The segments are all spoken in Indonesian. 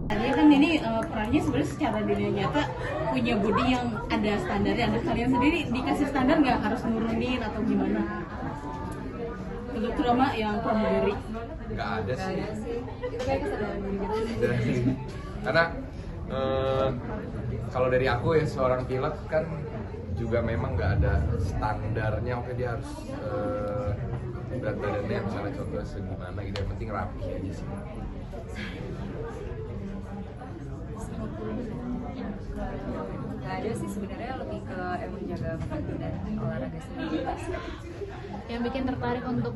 Tadi kan ini perannya sebenarnya secara dunia nyata punya body yang ada standarnya. Ada kalian sendiri dikasih standar nggak harus nurunin atau gimana? Untuk drama yang pramugari? Nggak ada sih. Itu kayak kesadaran diri gitu. Karena kalau dari aku ya seorang pilot kan juga memang nggak ada standarnya. Oke, dia harus berat badannya misalnya contoh segimana gitu, yang penting rapi aja sih. Nggak ada sih sebenarnya, lebih ke emang jaga badan dan olahraga sendiri. Yang bikin tertarik untuk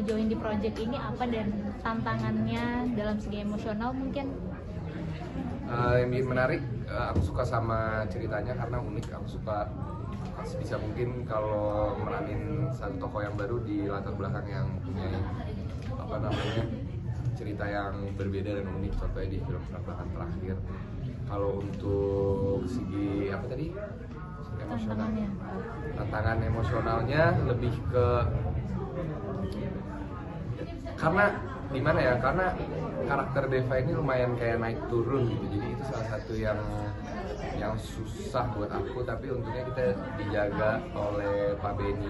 join di project ini apa, dan tantangannya dalam segi emosional mungkin? Yang bikin menarik, aku suka sama ceritanya karena unik. Aku suka bisa mungkin kalau meranin satu tokoh yang baru di latar belakang yang punya apa namanya cerita yang berbeda dan unik. Contohnya di film Penerbangan Terakhir. Kalau untuk segi apa tadi? Emosional. Tantangan emosionalnya lebih ke karena gimana ya? Karena karakter Deva ini lumayan kayak naik turun gitu. Jadi itu salah satu yang susah buat aku, tapi untungnya kita dijaga oleh Pak Benny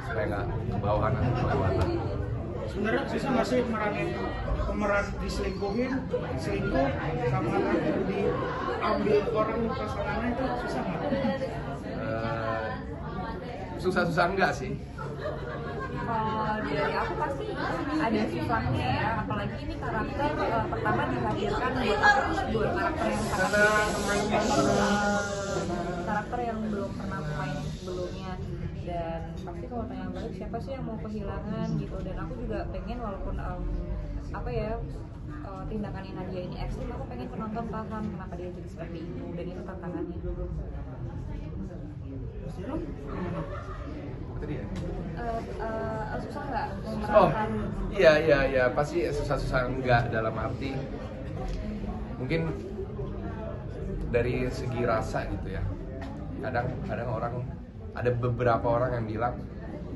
supaya nggak kebawahan atau kelewatan. Sebenarnya susah nggak sih meranin pemeran diselingkuhin, selingkuh sama diambil orang pasangannya, itu susah nggak? Susah-susah enggak sih? Kalau dari aku pasti ada susahnya ya, apalagi ini karakter pertama dihadirkan buat karakter yang karakter yang belum pernah main sebelumnya, dan pasti kalau tanya balik siapa sih yang mau kehilangan gitu. Dan aku juga pengen walaupun tindakannya Nadia ini ekstrim, aku pengen penonton paham kenapa dia jadi seperti itu, dan itu tantangannya. Tadi ya? Susah nggak Oh, iya, pasti susah-susah enggak, dalam arti mungkin dari segi rasa gitu ya. Kadang orang, ada beberapa orang yang bilang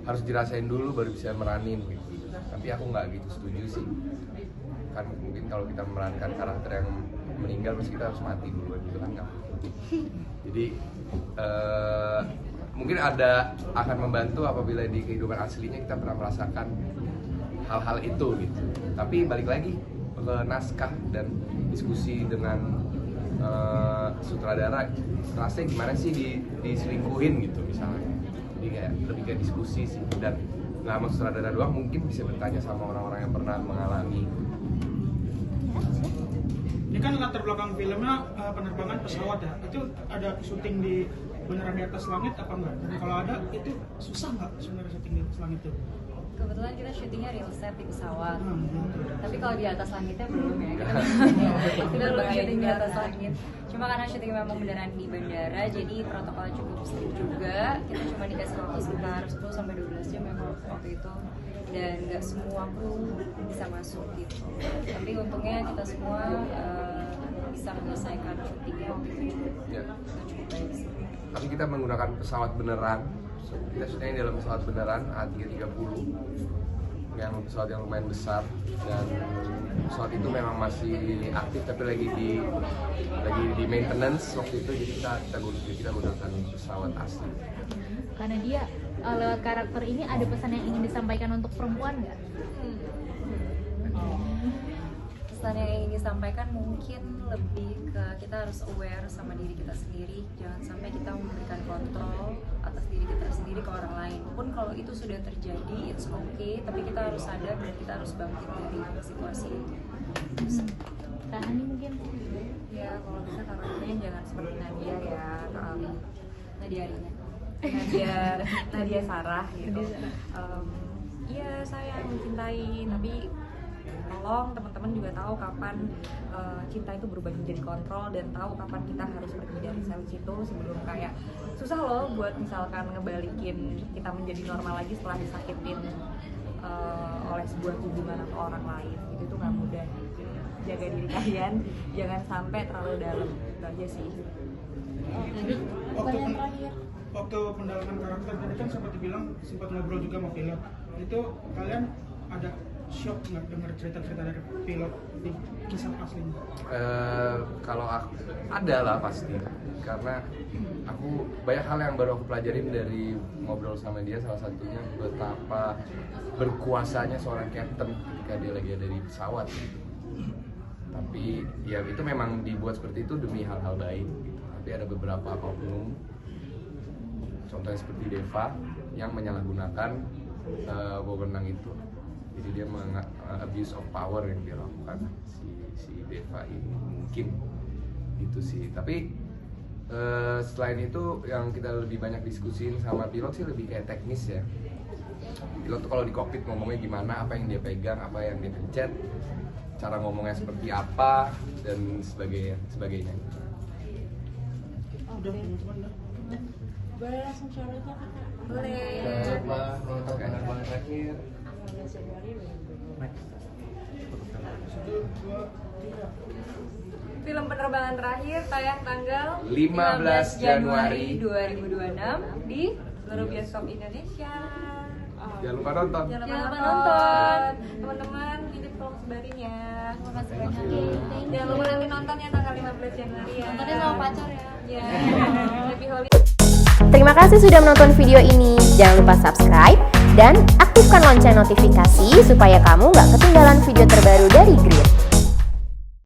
harus dirasain dulu baru bisa meranin gitu. Tapi aku nggak gitu setuju sih. Kan mungkin kalau kita memerankan karakter yang meninggal pasti kita harus mati dulu gitu kan, nggak? Jadi mungkin akan membantu apabila di kehidupan aslinya kita pernah merasakan hal-hal itu gitu. Tapi balik lagi ke naskah dan diskusi dengan sutradara, rasanya gimana sih diselingkuhin gitu misalnya. Jadi kayak lebih kayak diskusi sih, dan nggak sama sutradara doang, mungkin bisa bertanya sama orang-orang yang pernah mengalami. Ini kan latar belakang filmnya penerbangan pesawat ya, itu ada syuting di beneran di atas langit apa enggak? Dan kalau ada, itu susah nggak sebenarnya syuting di atas langit itu? Kebetulan kita syutingnya real set di pesawat, tapi kalau di atas langitnya belum ya. Kita belum syuting di atas langit. Cuma karena syuting memang beneran di bandara, jadi protokolnya cukup strict juga. Kita cuma dikasih waktu sekitar 10-12 jam ya waktu itu, dan nggak semua kru bisa masuk gitu. Tapi untungnya kita semua bisa menyelesaikan syutingnya waktu itu cukup baik sih. Tapi kita menggunakan pesawat beneran. Kita syutingnya dalam pesawat beneran A330, yang pesawat yang lumayan besar, dan pesawat itu memang masih aktif tapi lagi di maintenance waktu itu. Jadi kita gunakan pesawat asli. Karena dia lewat karakter ini ada pesan yang ingin disampaikan untuk perempuan nggak? Pesan yang ingin disampaikan mungkin lebih ke kita harus aware sama diri kita sendiri, jangan sampai kita memberikan kontrol atas diri kita sendiri ke orang lain. Pun kalau itu sudah terjadi, it's okay, tapi kita harus sadar dan kita harus bangkit dari situasi itu. Tahani mungkin? Ya kalau bisa karakternya jangan seperti Nadia ya, Nadia Sarah gitu. Iya saya mencintai, tapi tolong teman-teman juga tahu kapan cinta itu berubah menjadi kontrol, dan tahu kapan kita harus pergi dari sel situ sebelum kayak susah loh buat misalkan ngebalikin kita menjadi normal lagi setelah disakitin oleh sebuah hubungan atau orang lain. Itu tuh nggak mudah. Jaga diri kalian, jangan sampai terlalu dalam. Itu aja sih. Jadi waktu pendalaman karakter tadi kan sempat ngobrol juga sama film itu, kalian ada shock nggak dengar cerita-cerita dari pilot di kisah aslinya? Kalau aku ada lah pasti, karena aku banyak hal yang baru aku pelajarin dari ngobrol sama dia. Salah satunya betapa berkuasanya seorang captain ketika dia lagi ada di pesawat. Tapi ya itu memang dibuat seperti itu demi hal-hal baik gitu. Tapi ada beberapa oknum, contohnya seperti Deva, yang menyalahgunakan wewenang itu. Jadi dia abuse of power yang dia lakukan, si Deva ini mungkin itu sih. Tapi selain itu yang kita lebih banyak diskusin sama pilot sih lebih kayak teknis ya. Pilot tuh kalau di kokpit ngomongnya gimana, apa yang dia pegang, apa yang dia pencet, cara ngomongnya seperti apa, dan sebagainya. Udah teman-teman dah. Boleh langsung share aja kakak. Boleh. Jangan lupa nonton penerbangan terakhir. 15 Januari 2022. Film penerbangan terakhir tayang tanggal 15 Januari 2026 di seluruh bioskop Indonesia. Jangan lupa nonton. Jangan lupa nonton. Teman-teman, ini tolong sebarin ya. Terima kasih banyak. Jangan lupa nanti nontonnya tanggal 15 Januari ya. Nontonnya sama pacar ya. Ya. Happy holiday. Terima kasih sudah menonton video ini. Jangan lupa subscribe dan aktifkan lonceng notifikasi supaya kamu nggak ketinggalan video terbaru dari Grid.